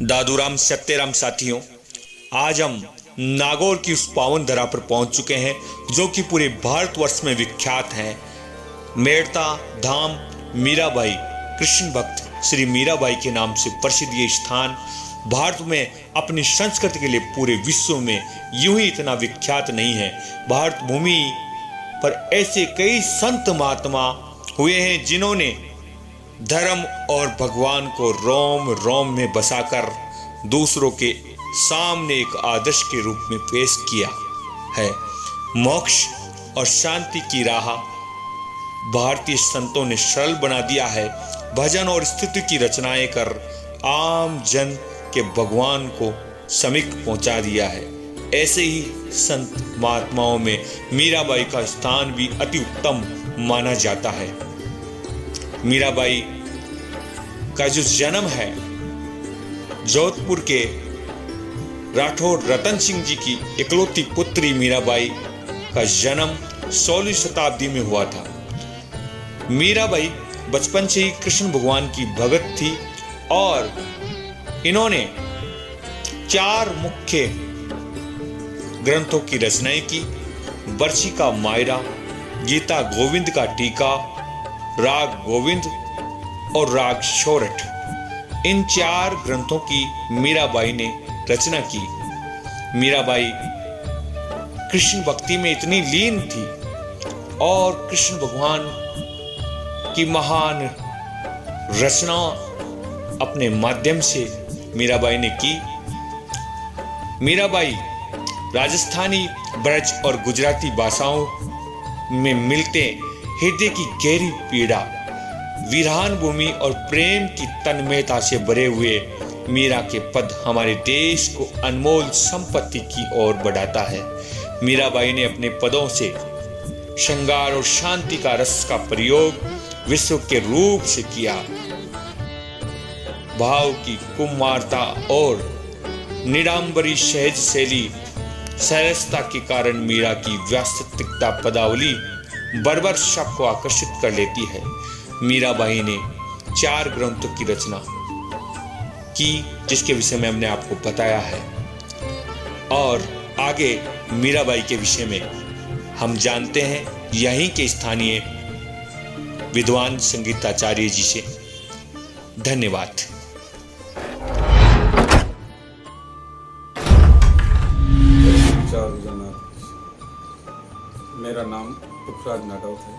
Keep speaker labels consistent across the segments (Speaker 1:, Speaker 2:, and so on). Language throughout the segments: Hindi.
Speaker 1: दादूराम सत्यराम साथियों, आज हम नागौर की उस पावन धरा पर पहुंच चुके हैं जो कि पूरे भारतवर्ष में विख्यात है। मेड़ता धाम मीराबाई कृष्ण भक्त श्री मीराबाई के नाम से प्रसिद्ध ये स्थान भारत में अपनी संस्कृति के लिए पूरे विश्व में यूं ही इतना विख्यात नहीं है। भारत भूमि पर ऐसे कई संत महात्मा हुए हैं जिन्होंने धर्म और भगवान को रोम रोम में बसाकर दूसरों के सामने एक आदर्श के रूप में पेश किया है। मोक्ष और शांति की राह भारतीय संतों ने सरल बना दिया है। भजन और स्तुति की रचनाएं कर आम जन के भगवान को समीप पहुंचा दिया है। ऐसे ही संत महात्माओं में मीराबाई का स्थान भी अति उत्तम माना जाता है। मीराबाई का जो जन्म है, जोधपुर के राठौर रतन सिंह जी की इकलौती पुत्री मीराबाई का जन्म 16वीं शताब्दी में हुआ था। मीराबाई बचपन से ही कृष्ण भगवान की भगत थी और इन्होंने 4 मुख्य ग्रंथों की रचनाएं की। बरसी का मायरा, गीता गोविंद का टीका, राग गोविंद और राग सोरठ, इन 4 ग्रंथों की मीराबाई ने रचना की। मीराबाई कृष्ण भक्ति में इतनी लीन थी और कृष्ण भगवान की महान रचना अपने माध्यम से मीराबाई ने की। मीराबाई राजस्थानी, ब्रज और गुजराती भाषाओं में मिलते हृदय की गहरी पीड़ा, विरहान भूमि और प्रेम की तन्मयता से भरे हुए मीरा के पद हमारे देश को अनमोल संपत्ति की ओर बढ़ाता है। मीराबाई ने अपने पदों से श्रृंगार और शांति का रस का प्रयोग विश्व के रूप से किया। भाव की कुमारता और निरांबरी सहज शैली सरसता के कारण मीरा की व्यास्तृतिकता पदावली बर्बर सबको आकर्षित कर लेती है। मीराबाई ने 4 ग्रंथों की रचना की जिसके विषय में हमने आपको बताया है और आगे मीराबाई के विषय में हम जानते हैं यहीं के स्थानीय विद्वान संगीताचार्य जी से। धन्यवाद।
Speaker 2: मेरा नाम पुखराज नाडौत है।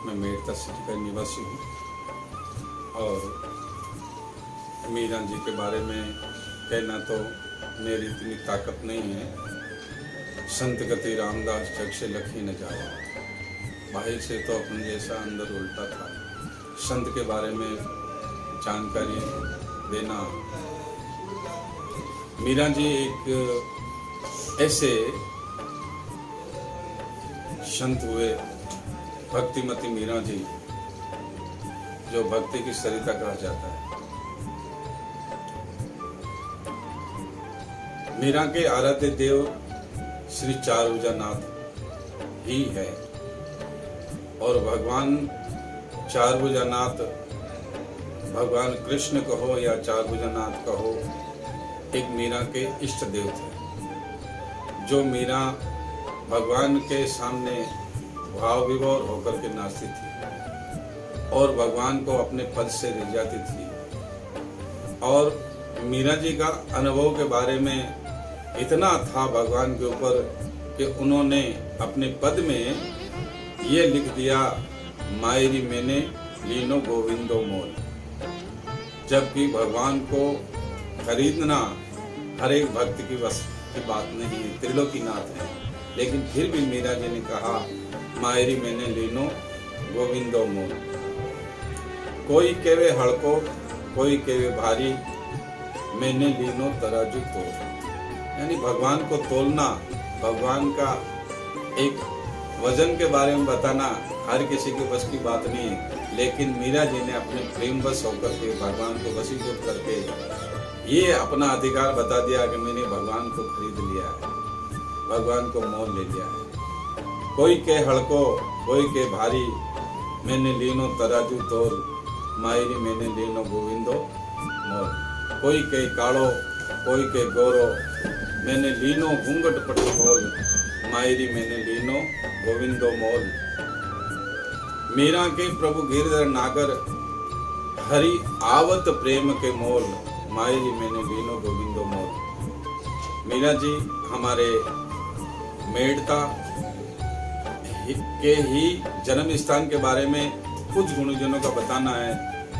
Speaker 2: मैं मेड़ता सिटी का निवासी हूँ और मीरा जी के बारे में कहना तो मेरी इतनी ताकत नहीं है। संत गति रामदास जग से लखी न जाए, बाहर से तो अपन जैसा अंदर उल्टा था। संत के बारे में जानकारी देना, मीरा जी एक ऐसे संत हुए, भक्तिमती मीरा जी, जो भक्ति की सरिता कहा जाता है। मीरा के आराध्य देव श्री चारभुजानाथ ही है और भगवान चारभुजानाथ, भगवान कृष्ण कहो या चारभुजानाथ कहो, एक मीरा के इष्ट देव थे जो मीरा भगवान के सामने भाव विभोर होकर के नाचती थी और भगवान को अपने पद से रिझाती थी। और मीरा जी का अनुभव के बारे में इतना था भगवान के ऊपर कि उन्होंने अपने पद में ये लिख दिया, मायरी मैंने लीनो गोविंदो मोल। जबकि भगवान को खरीदना हर एक भक्त की बस की बात नहीं है, त्रिलोकीनाथ है। लेकिन फिर भी मीरा जी ने कहा, मायरी मैंने लीनो गोविंदो मोल। कोई केवे हड़को, कोई केवे भारी, मैंने लीनो तराजू तोल। यानी भगवान को तोलना, भगवान का एक वजन के बारे में बताना हर किसी के बस की बात नहीं है। लेकिन मीरा जी ने अपने प्रेम बस होकर के भगवान को वशीभूत करके ये अपना अधिकार बता दिया कि मैंने भगवान को खरीद लिया है, भगवान को मोल ले लिया है। कोई के हड़को, कोई के भारी, मैंने लीनो तराजू तोल, मायरी मैंने लीनो गोविंदो मोल। कोई के काड़ो कोई के गोरो, मैंने लीनो घूंघट पट खोल, मायरी मैंने लीनो गोविंदो मोल। मीरा के प्रभु गिरधर नागर, हरि आवत प्रेम के मोल, मायरी मैंने लीनो गोविंदो मोल। मीरा जी हमारे मेड़ता के ही जन्म स्थान के बारे में कुछ गुणजनों का बताना है,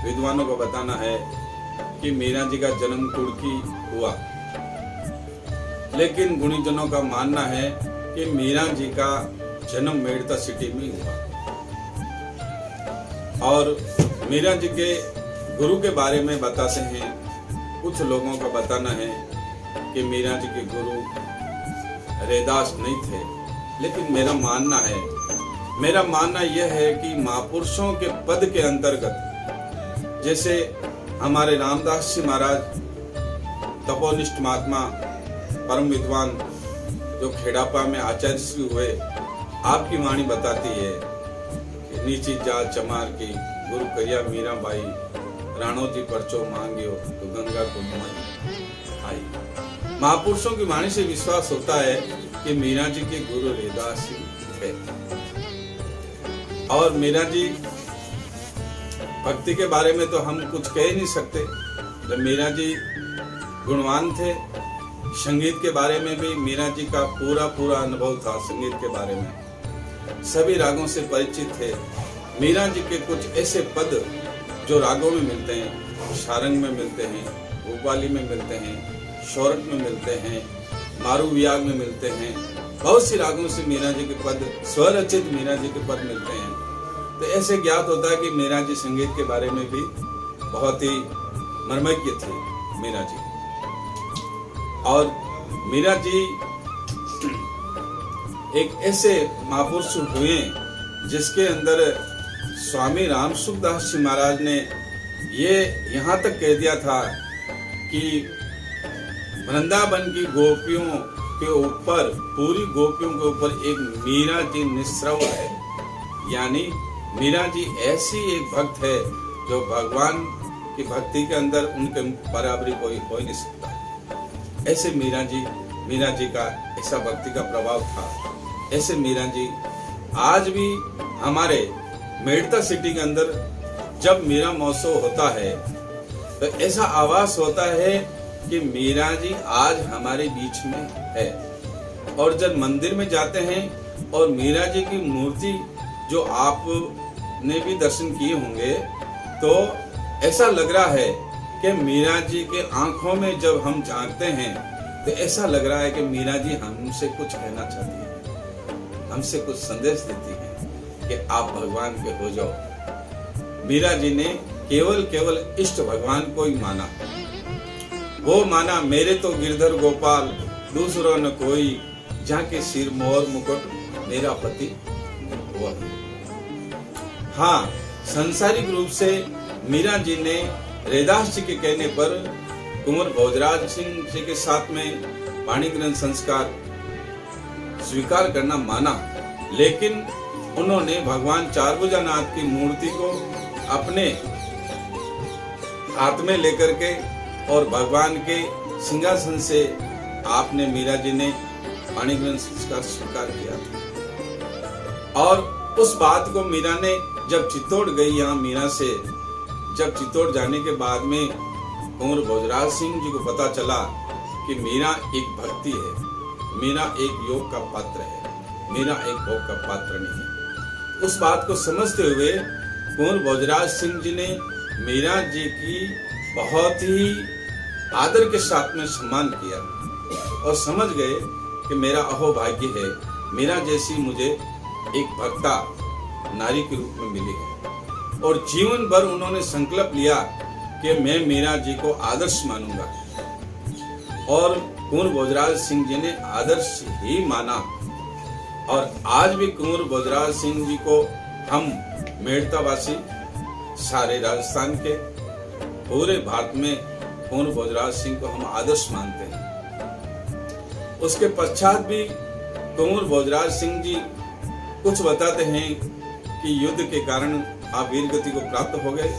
Speaker 2: विद्वानों का बताना है कि मीरा जी का जन्म कुड़की हुआ, लेकिन गुणीजनों का मानना है कि मीरा जी का जन्म मेड़ता सिटी में हुआ। और मीरा जी के गुरु के बारे में बताते हैं, कुछ लोगों का बताना है कि मीरा जी के गुरु रैदास नहीं थे, लेकिन मेरा मानना यह है कि महापुरुषों के पद के अंतर्गत, जैसे हमारे रामदास जी महाराज तपोनिष्ठ महात्मा परम विद्वान जो खेड़ापा में आचार्य श्री हुए, आपकी वाणी बताती है कि नीची जात चमार की गुरु करिया मीरा बाई, राणो जी परचो मांगियो तो गंगा को आई। महापुरुषों की वाणी से विश्वास होता है कि मीरा जी के गुरु रैदास जी थे। और मीरा जी भक्ति के बारे में तो हम कुछ कह ही नहीं सकते, जब मीरा जी गुणवान थे। संगीत के बारे में भी मीरा जी का पूरा अनुभव था, संगीत के बारे में सभी रागों से परिचित थे। मीरा जी के कुछ ऐसे पद जो रागों में मिलते हैं, सारंग में मिलते हैं, भूपाली में मिलते हैं, शौरठ में मिलते हैं, मारू वियाग में मिलते हैं, बहुत सी रागों से मीरा जी के पद, स्वरचित मीरा जी के पद मिलते हैं। तो ऐसे ज्ञात होता है कि मीरा जी संगीत के बारे में भी बहुत ही मर्मज्ञ थे मीरा जी। और मीरा जी एक ऐसे महापुरुष हुए जिसके अंदर स्वामी राम सुखदास जी महाराज ने ये यहाँ तक कह दिया था कि वृंदावन की गोपियों के ऊपर, पूरी गोपियों के ऊपर एक मीरा जी निस्रव है। यानी मीरा जी ऐसी एक भक्त है जो भगवान की भक्ति के अंदर उनके बराबरी कोई हो ही नहीं सकता। ऐसे मीरा जी का ऐसा भक्ति का प्रभाव था। ऐसे मीरा जी आज भी हमारे मेड़ता सिटी के अंदर जब मीरा महोत्सव होता है तो ऐसा आभास होता है कि मीरा जी आज हमारे बीच में है। और जब मंदिर में जाते हैं और मीरा जी की मूर्ति जो आपने भी दर्शन किए होंगे, तो ऐसा लग रहा है कि मीरा जी के आंखों में जब हम झांकते हैं तो ऐसा लग रहा है कि मीरा जी हमसे कुछ कहना चाहती है, हमसे कुछ संदेश देती है कि आप भगवान के हो जाओ। मीरा जी ने केवल इष्ट भगवान को ही माना। वो माना मेरे तो गिरधर गोपाल दूसरों न कोई, जहाँ के सिर मोर मुकुट मेरा पति हुआ। हाँ, सांसारिक रूप से मीरा जी ने रैदास जी के कहने पर कुंवर भोजराज सिंह जी के साथ में पाणी ग्रंथ संस्कार स्वीकार करना माना, लेकिन उन्होंने भगवान चारभुजानाथ की मूर्ति को अपने हाथ में लेकर के और भगवान के सिंहासन से आपने मीरा जी ने पाणी ग्रंथ संस्कार स्वीकार किया था। और उस बात को मीरा ने जब चित्तौड़ गई, यहाँ मीरा से जब चित्तौड़ जाने के बाद में कुंवर भोजराज सिंह जी को पता चला कि मीरा एक भक्ति है, मीरा एक योग का पात्र है, मीरा एक भोग का पात्र नहीं है। उस बात को समझते हुए कुंवर भोजराज सिंह जी ने मीरा जी की बहुत ही आदर के साथ में सम्मान किया और समझ गए कि मेरा अहोभाग्य है, मीरा जैसी मुझे एक भक्ता नारी के रूप में मिली है। और जीवन भर उन्होंने संकल्प लिया कि मैं मीरा जी को आदर्श मानूंगा। और कुंवर भोजराज सिंह जी ने आदर्श ही माना। और आज भी कुंवर भोजराज सिंह जी को हम मेड़तावासी, सारे राजस्थान के, पूरे भारत में कुंवर भोजराज सिंह को हम आदर्श मानते हैं। उसके पश्चात भी कुंवर भोजराज सिंह जी कुछ बताते हैं कि युद्ध के कारण आप वीर गति को प्राप्त हो गए।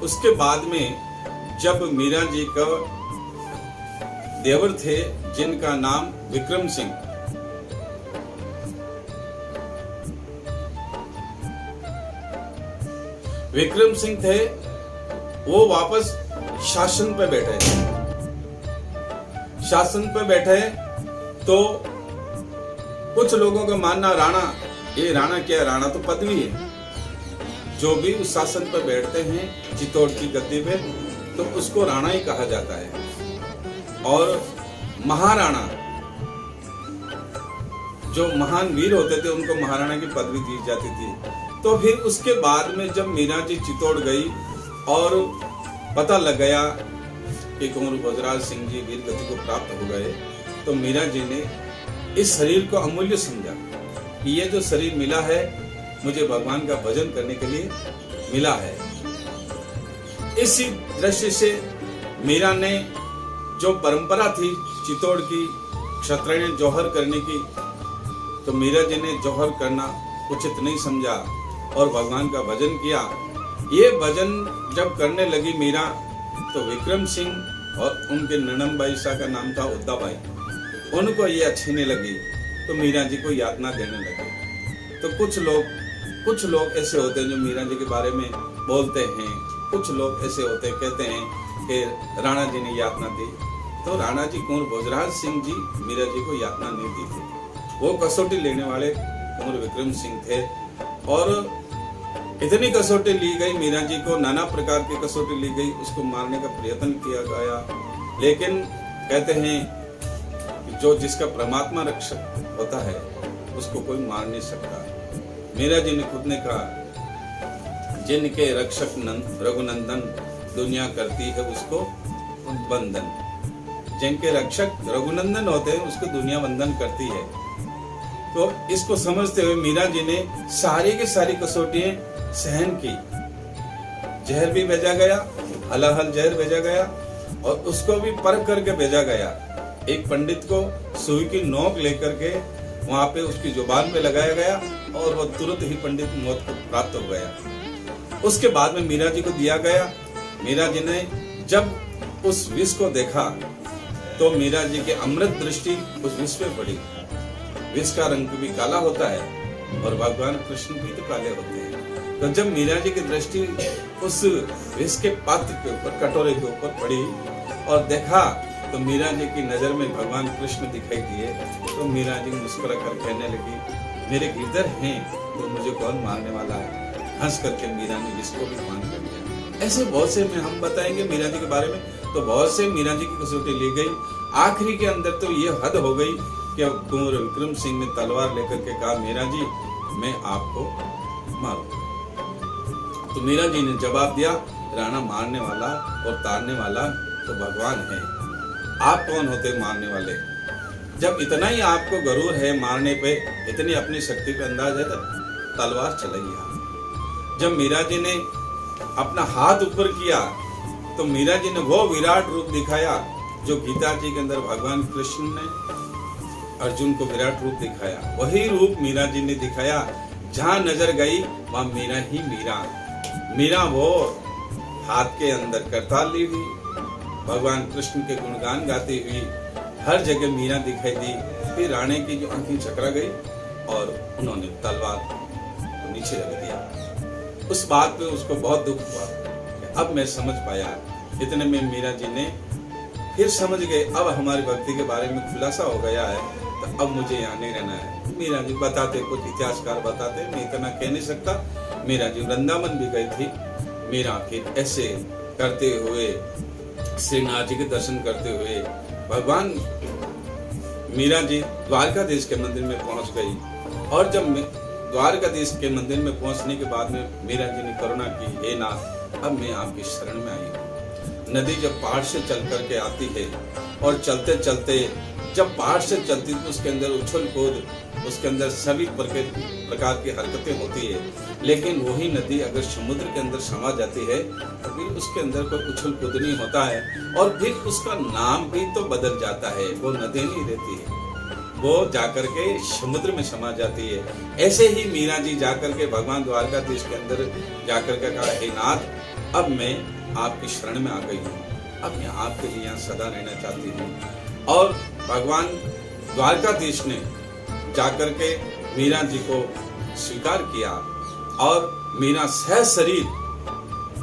Speaker 2: उसके बाद में जब मीरा जी का देवर थे जिनका नाम विक्रम सिंह। विक्रम सिंह थे, वो वापस शासन पे बैठे। शासन पे बैठे तो कुछ लोगों का मानना राणा, ये राणा क्या है, राणा तो पदवी है। जो भी उस शासन पर बैठते हैं चित्तौड़ की गद्दी पे, तो उसको राणा ही कहा जाता है। और महाराणा, जो महान वीर होते थे उनको महाराणा की पदवी दी जाती थी। तो फिर उसके बाद में जब मीरा जी चित्तौड़ गई और पता लग गया कि कुंवर भोजराज सिंह जी वीर गति को प्राप्त हो गए, तो मीरा जी ने इस शरीर को अमूल्य समझा कि ये जो शरीर मिला है मुझे भगवान का भजन करने के लिए मिला है। इसी दृष्टि से मीरा ने जो परंपरा थी चित्तौड़ की क्षत्रिय जौहर करने की, तो मीरा जी ने जौहर करना उचित नहीं समझा और भगवान का भजन किया। ये भजन जब करने लगी मीरा, तो विक्रम सिंह और उनके ननम शाह का नाम था उद्दाबाई, उनको ये अच्छी नहीं लगी, तो मीरा जी को यातना देने लगे। तो कुछ लोग ऐसे होते हैं जो मीरा जी के बारे में बोलते हैं, कुछ लोग ऐसे होते हैं कहते हैं कि राणा जी ने यातना दी। तो राणा जी कुंवर भोजराज सिंह जी मीरा जी को यातना नहीं दी थी, वो कसौटी लेने वाले कुंवर विक्रम सिंह थे। और इतनी कसौटी ली गई मीरा जी को, नाना प्रकार की कसौटी ली गई, उसको मारने का प्रयत्न किया गया, लेकिन कहते हैं कि जो जिसका परमात्मा रक्षक होता है उसको कोई मार नहीं सकता। मीरा जी ने खुद ने कहा, जिनके रक्षक रघुनंदन दुनिया करती है उसको बंधन। जिनके रक्षक रघुनंदन होते हैं उसको दुनिया बंधन करती है। तो इसको समझते हुए मीरा जी ने सारी की सारी कसौटियां सहन की। जहर भी भेजा गया, हलाहल जहर भेजा गया, और उसको भी परख करके भेजा गया। एक पंडित को सुई की नोक लेकर के वहां पे उसकी जुबान पे लगाया गया और वो तुरंत ही पंडित मौत को प्राप्त हो गया। उसके बाद में मीरा जी को दिया गया। मीरा जी ने जब उस विष को देखा तो मीरा जी की अमृत दृष्टि उस विष पे पड़ी। विष का रंग भी काला होता है और भगवान कृष्ण भी तो काले होते हैं। तो जब मीरा जी की दृष्टि उस विष के पात्र के ऊपर, कटोरे के ऊपर पड़ी और देखा, तो मीरा जी की नजर में भगवान कृष्ण दिखाई दिए। तो मीरा जी मुस्कुरा कर कहने लगी, मेरे गिरधर हैं तो मुझे कौन मारने वाला है। हंस करके मीरा ने विष को भी मान कर लिया। ऐसे बहुत से में हम बताएंगे मीरा जी के बारे में। तो बहुत से मीरा जी की कसौटी ली गई। आखिरी के अंदर तो ये हद हो गई कि अब कुंवर विक्रम सिंह ने तलवार लेकर के कहा, मीरा जी मैं आपको मारूं। तो मीरा जी ने जवाब दिया, राणा मारने वाला और तारने वाला तो भगवान है, आप कौन होते मारने वाले। जब इतना ही आपको गरूर है मारने पे, इतनी अपनी शक्ति पे अंदाज है, तो तलवार चलाइए आप। जब मीरा जी ने अपना हाथ ऊपर किया तो मीरा जी ने वो विराट रूप दिखाया जो गीता जी के अंदर भगवान कृष्ण ने अर्जुन को विराट रूप दिखाया। वही रूप मीरा जी ने दिखाया। जहां नजर गई वहां मीरा ही मीरा। मीरा वो हाथ के अंदर करताल ली हुई, भगवान कृष्ण के गुणगान गाती हुई हर जगह मीरा दिखाई दी। फिर राणे की जो आंखें चकरा गई और उन्होंने तलवार को नीचे रख दिया। उस बात पे उसको बहुत दुख हुआ। अब मैं समझ पाया। इतने में मीरा जी ने फिर समझ गए, अब हमारी भक्ति के बारे में खुलासा हो गया है, तो अब मुझे यहाँ नहीं रहना है। मीरा जी बताते, कुछ इतिहासकार बताते, मैं इतना कह नहीं सकता। मीरा जी वृंदावन भी गई थी। मीरा फिर ऐसे करते हुए श्रीनाथ जी के दर्शन करते हुए भगवान मीरा जी द्वारकाधीश के मंदिर में पहुंच गई। और जब द्वारकाधीश के मंदिर में पहुंचने के बाद में मीरा जी ने करुणा की, हे नाथ अब मैं आपकी शरण में आई हूँ। नदी जब पहाड़ से चल करके आती है और चलते चलते जब पहाड़ से चलती तो उसके अंदर उछल कूद, उसके अंदर सभी प्रकार की हरकतें होती है। लेकिन वही नदी अगर समुद्र के अंदर समा जाती है तो फिर उसके अंदर कोई उछल कूद नहीं होता है और फिर उसका नाम भी तो बदल जाता है। वो नदी नहीं रहती है, वो जाकर के समुद्र में समा जाती है। ऐसे ही मीरा जी जाकर के भगवान द्वारकाधीश के अंदर जाकर के कहा, हे नाथ अब मैं आपकी शरण में आ गई हूँ, अब मैं आपके लिए यहाँ सदा रहना चाहती हूँ। और भगवान द्वारकाधीश ने जाकर के मीरा जी को स्वीकार किया और मीरा सह शरीर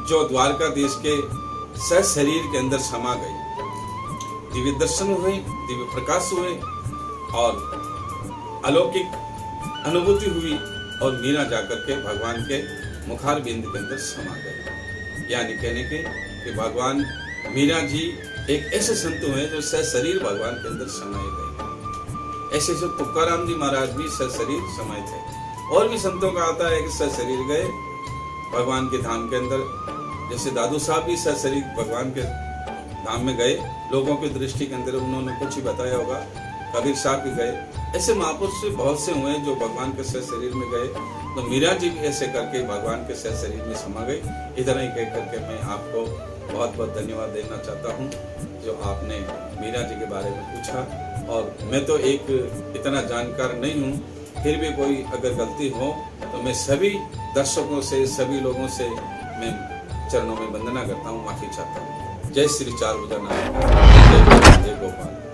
Speaker 2: जो द्वारकाधीश के सह शरीर के अंदर समा गई। दिव्य दर्शन हुए, दिव्य प्रकाश हुए और अलौकिक अनुभूति हुई और मीरा जाकर के भगवान के मुखार बिंद के अंदर समा गई। यानी कहने के कि भगवान मीरा जी एक ऐसे संत हुए जो सह शरीर भगवान के अंदर समाये गए। ऐसे जो तुकाराम जी महाराज भी सह शरीर समाये थे। और भी संतों का आता है कि सह शरीर गए भगवान के धाम के अंदर, जैसे दादू साहब भी सह शरीर भगवान के धाम में गए। लोगों की दृष्टि के अंदर उन्होंने कुछ ही बताया होगा। कबीर साहब भी गए। ऐसे महापुरुष बहुत से हुए जो भगवान के सह शरीर में गए। तो मीरा जी भी ऐसे करके भगवान के सह शरीर में समा गई। इतना ही कह करके मैं आपको बहुत बहुत धन्यवाद देना चाहता हूँ जो आपने मीरा जी के बारे में पूछा। और मैं तो एक इतना जानकार नहीं हूँ, फिर भी कोई अगर गलती हो तो मैं सभी दर्शकों से, सभी लोगों से मैं चरणों में वंदना करता हूँ, माफी चाहता हूँ। जय श्री चार भुजा नाथ, जय गोपाल।